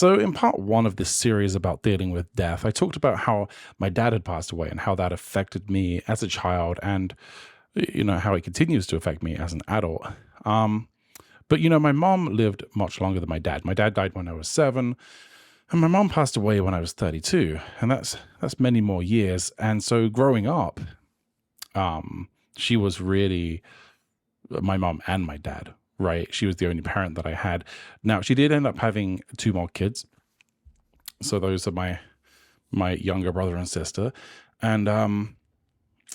So, in part one of this series about dealing with death, I talked about how my dad had passed away and how that affected me as a child and, how it continues to affect me as an adult. Um, but, my mom lived much longer than my dad. My dad died when I was 7, and my mom passed away when I was 32. And that's many more years. And so, growing up, she was really my mom and my dad, right? She was the only parent that I had. Now, she did end up having two more kids. So those are my younger brother and sister. And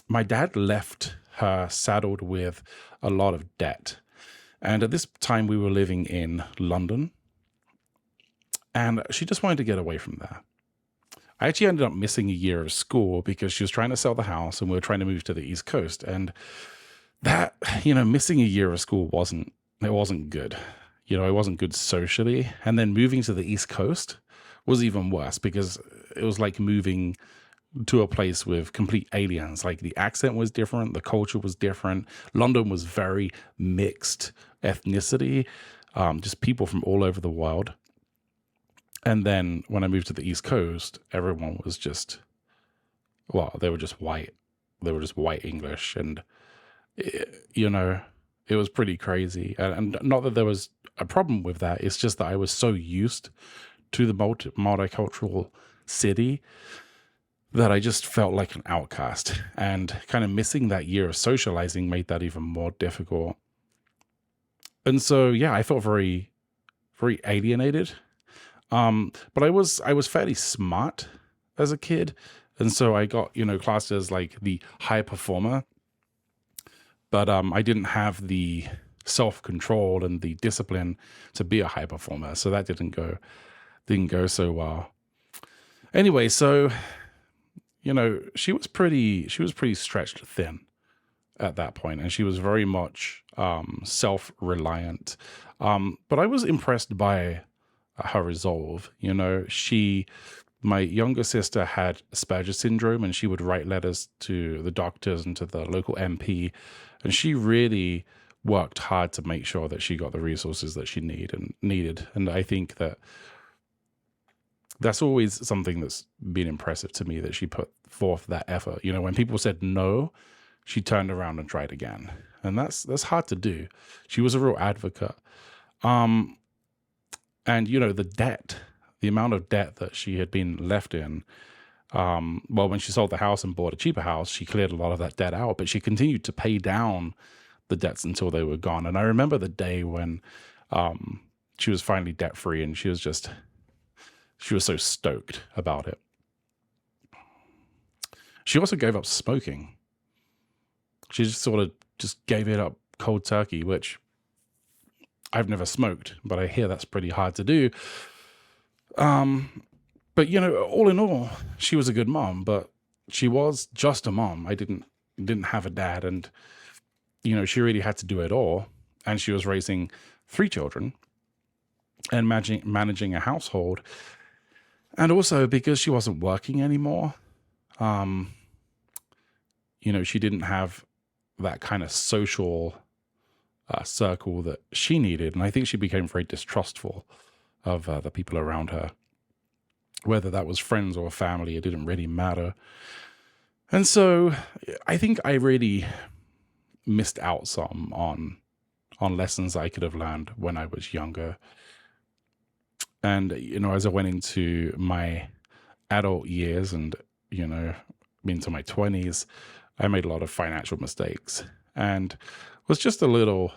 my dad left her saddled with a lot of debt. And at this time, we were living in London, and she just wanted to get away from there. I actually ended up missing a year of school because she was trying to sell the house and we were trying to move to the East Coast. And that, missing a year of school wasn't good. It wasn't good socially. And then moving to the East Coast was even worse because it was like moving to a place with complete aliens. Like the accent was different, the culture was different. London was very mixed ethnicity, just people from all over the world. And then when I moved to the East Coast, everyone was they were just white. They were just white English. And, it was pretty crazy. And not that there was a problem with that. It's just that I was so used to the multicultural city that I just felt like an outcast. And kind of missing that year of socializing made that even more difficult. And so, yeah, I felt very, very alienated. But I was fairly smart as a kid. And so I got, classed as like the high performer. But I didn't have the self-control and the discipline to be a high performer. So that didn't go so well. Anyway, so she was pretty stretched thin at that point, and she was very much self-reliant. But I was impressed by her resolve. My younger sister had Asperger's syndrome, and she would write letters to the doctors and to the local MP, and she really worked hard to make sure that she got the resources that she needed. And I think that's always something that's been impressive to me, that she put forth that effort. When people said no, she turned around and tried again. And that's hard to do. She was a real advocate. And the amount of debt that she had been left in, when she sold the house and bought a cheaper house, she cleared a lot of that debt out, but she continued to pay down the debts until they were gone. And I remember the day when she was finally debt free, and she was so stoked about it. She also gave up smoking. She just sort of just gave it up cold turkey, which I've never smoked, but I hear that's pretty hard to do. But all in all, she was a good mom, but she was just a mom. I didn't have a dad, and she really had to do it all. And she was raising 3 children and managing a household. And also because she wasn't working anymore, she didn't have that kind of social circle that she needed. And I think she became very distrustful of the people around her. Whether that was friends or family, it didn't really matter. And so I think I really missed out some on lessons I could have learned when I was younger. And, as I went into my adult years and, into my 20s, I made a lot of financial mistakes and was just a little,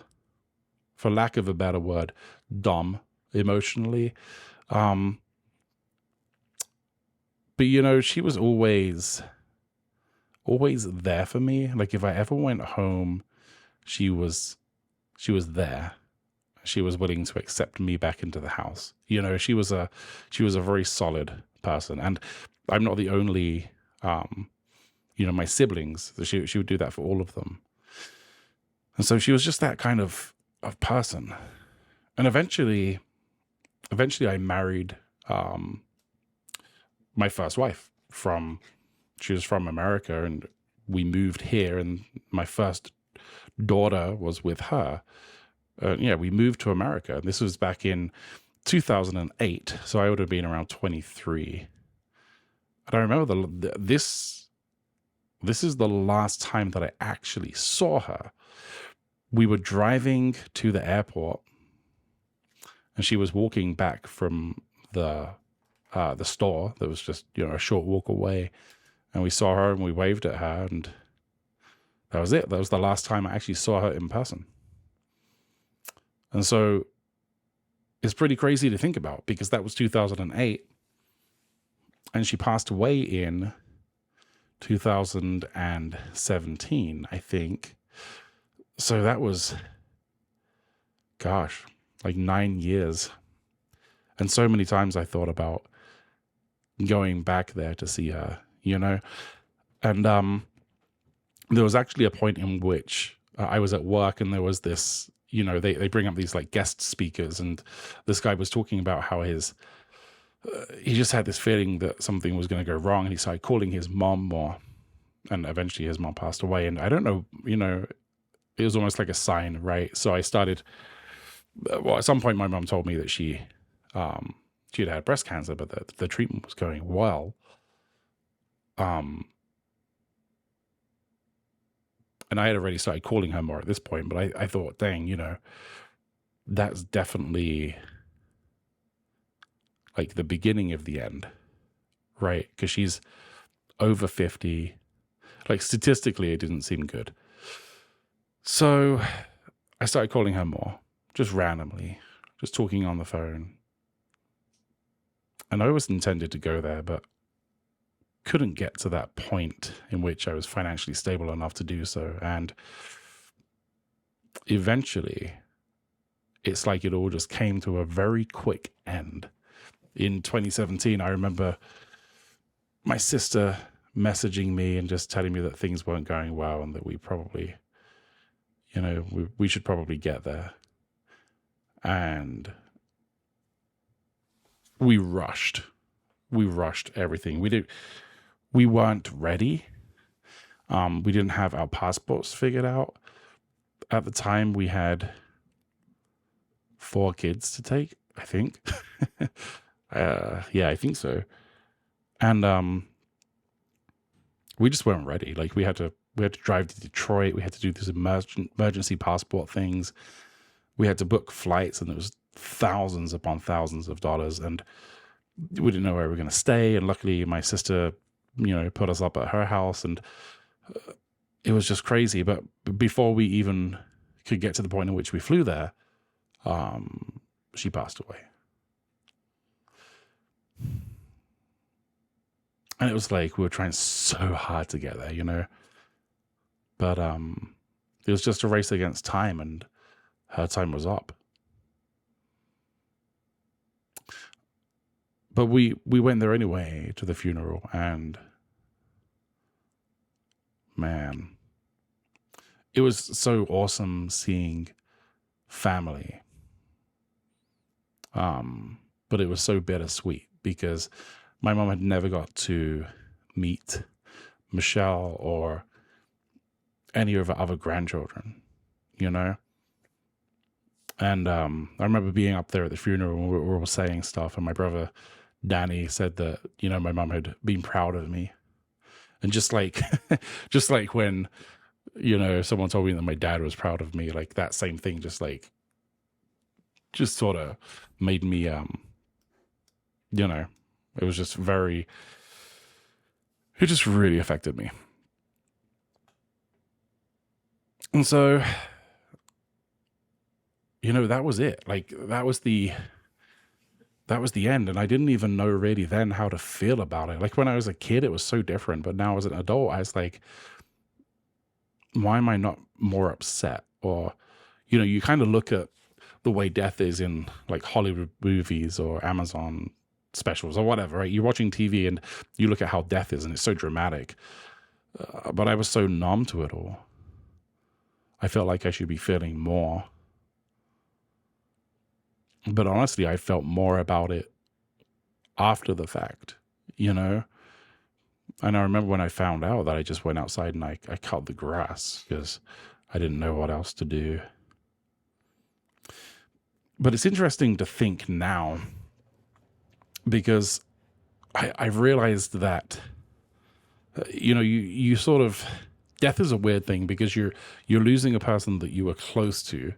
for lack of a better word, dumb emotionally. But she was always there for me. Like if I ever went home, she was there. She was willing to accept me back into the house. She was a very solid person, and I'm not the only. My siblings. She would do that for all of them, and so she was just that kind of person. And eventually, I married my first wife. She was from America, and we moved here, and my first daughter was with her. We moved to America. This was back in 2008. So I would have been around 23. And I remember this is the last time that I actually saw her. We were driving to the airport, and she was walking back from the store that was just, a short walk away. And we saw her and we waved at her, and that was it. That was the last time I actually saw her in person. And so it's pretty crazy to think about, because that was 2008 and she passed away in 2017, I think. So that was, gosh, like 9 years. And so many times I thought about going back there to see her, And there was actually a point in which I was at work, and there was this, they bring up these like guest speakers, and this guy was talking about how he just had this feeling that something was going to go wrong, and he started calling his mom more, and eventually his mom passed away. And I don't know, it was almost like a sign, right? So I started, at some point my mom told me that she had breast cancer, but the treatment was going well. And I had already started calling her more at this point, but I thought, dang, that's definitely like the beginning of the end, right? Because she's over 50. Like statistically, it didn't seem good. So I started calling her more, just randomly, just talking on the phone. And I always intended to go there, but couldn't get to that point in which I was financially stable enough to do so. And eventually, it's like it all just came to a very quick end. In 2017, I remember my sister messaging me and just telling me that things weren't going well, and that we probably, we should probably get there. And we rushed everything. We weren't ready. We didn't have our passports figured out. At the time, we had 4 kids to take, I think. Yeah, I think so. And we just weren't ready. Like we had to drive to Detroit. We had to do these emergency passport things. We had to book flights, and it was thousands upon thousands of dollars, and we didn't know where we were going to stay. And luckily my sister, put us up at her house, and it was just crazy. But before we even could get to the point in which we flew there, she passed away. And it was like we were trying so hard to get there, but it was just a race against time, and her time was up. But we went there anyway to the funeral, and man, it was so awesome seeing family. But it was so bittersweet, because my mom had never got to meet Michelle or any of her other grandchildren, And I remember being up there at the funeral, and we were all saying stuff, and my brother Danny said that, my mom had been proud of me. And just like when, someone told me that my dad was proud of me, like that same thing just sort of made me, it was just it just really affected me. And so, that was it. Like that was the end. And I didn't even know really then how to feel about it. Like when I was a kid, it was so different, but now as an adult, I was like, why am I not more upset? Or, you kind of look at the way death is in like Hollywood movies or Amazon specials or whatever, right? You're watching TV and you look at how death is, and it's so dramatic. But I was so numb to it all. I felt like I should be feeling more. But honestly, I felt more about it after the fact, And I remember when I found out that I just went outside and I cut the grass because I didn't know what else to do. But it's interesting to think now because I've realized that, you sort of, death is a weird thing because you're losing a person that you were close to.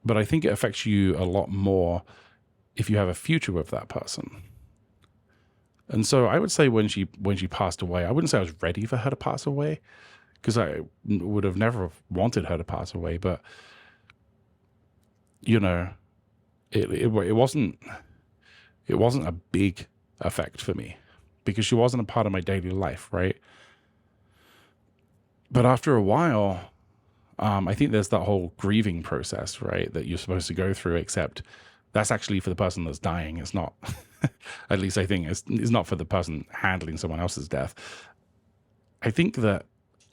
But I think it affects you a lot more if you have a future with that person. And so I would say when she passed away, I wouldn't say I was ready for her to pass away because I would have never wanted her to pass away. But you know, it wasn't a big effect for me because she wasn't a part of my daily life, right? But after a while, I think there's that whole grieving process, right, that you're supposed to go through, except that's actually for the person that's dying. It's not, at least I think it's not for the person handling someone else's death. I think that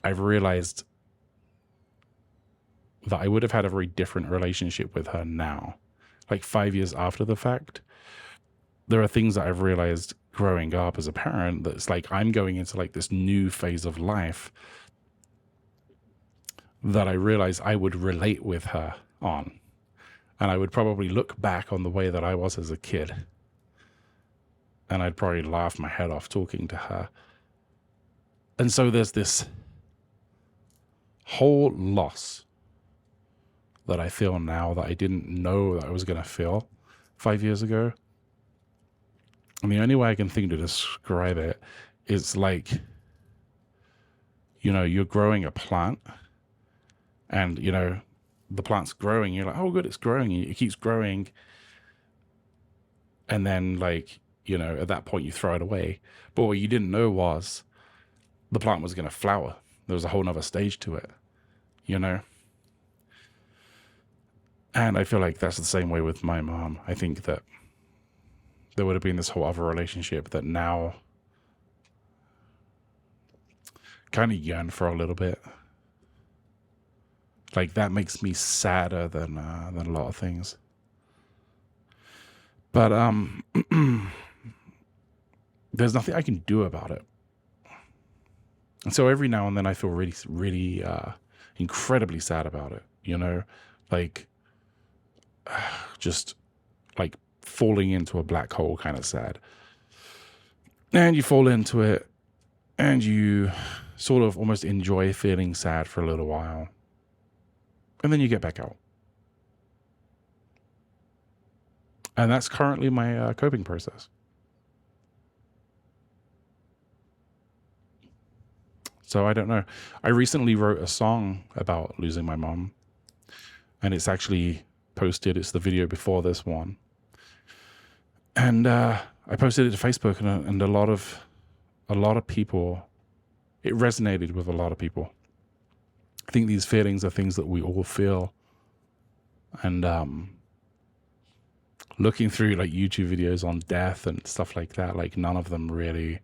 I've realized that I would have had a very different relationship with her now, like 5 years after the fact. There are things that I've realized growing up as a parent that's like I'm going into like this new phase of life that I realize I would relate with her on. And I would probably look back on the way that I was as a kid. And I'd probably laugh my head off talking to her. And so there's this whole loss that I feel now that I didn't know that I was going to feel 5 years ago. And the only way I can think to describe it is like, you're growing a plant and, the plant's growing. You're like, oh, good, it's growing. It keeps growing. And then like, at that point you throw it away. But what you didn't know was the plant was going to flower. There was a whole nother stage to it, And I feel like that's the same way with my mom. I think that there would have been this whole other relationship that now kind of yearn for a little bit. Like that makes me sadder than a lot of things. But there's nothing I can do about it. And so every now and then I feel really, really incredibly sad about it. Like just like falling into a black hole kind of sad. And you fall into it and you sort of almost enjoy feeling sad for a little while. And then you get back out. And that's currently my coping process. So I don't know. I recently wrote a song about losing my mom. And it's actually posted. It's the video before this one. And I posted it to Facebook and a lot of people, it resonated with a lot of people. I think these feelings are things that we all feel. And looking through like YouTube videos on death and stuff like that, like none of them really,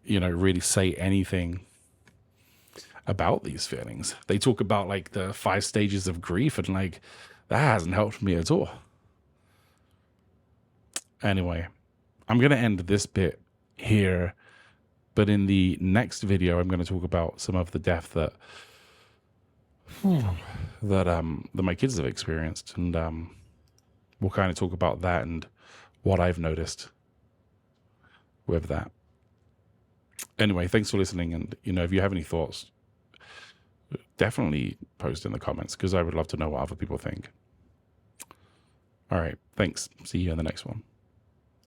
really say anything about these feelings. They talk about like the 5 stages of grief and like that hasn't helped me at all. Anyway, I'm going to end this bit here, but in the next video, I'm going to talk about some of the death that my kids have experienced, and we'll kind of talk about that and what I've noticed with that. Anyway, thanks for listening, and if you have any thoughts, definitely post in the comments because I would love to know what other people think. All right, thanks. See you in the next one.